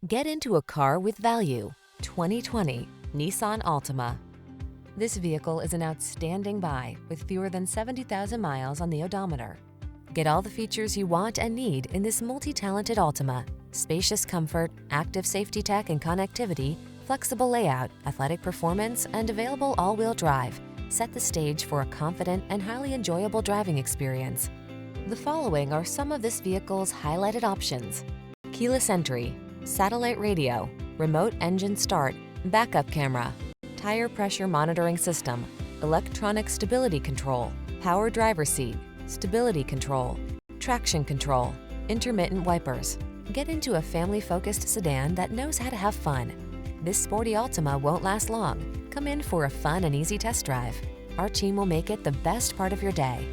Get into a car with value. 2020 Nissan Altima. This vehicle is an outstanding buy with fewer than 70,000 miles on the odometer. Get all the features you want and need in this multi-talented Altima. Spacious comfort, active safety tech and connectivity, flexible layout, athletic performance, and available all-wheel drive set the stage for a confident and highly enjoyable driving experience. The following are some of this vehicle's highlighted options: keyless entry, satellite radio, remote engine start, backup camera, tire pressure monitoring system, electronic stability control, power driver seat, stability control, traction control, intermittent wipers. Get into a family-focused sedan that knows how to have fun. This sporty Altima won't last long. Come in for a fun and easy test drive. Our team will make it the best part of your day.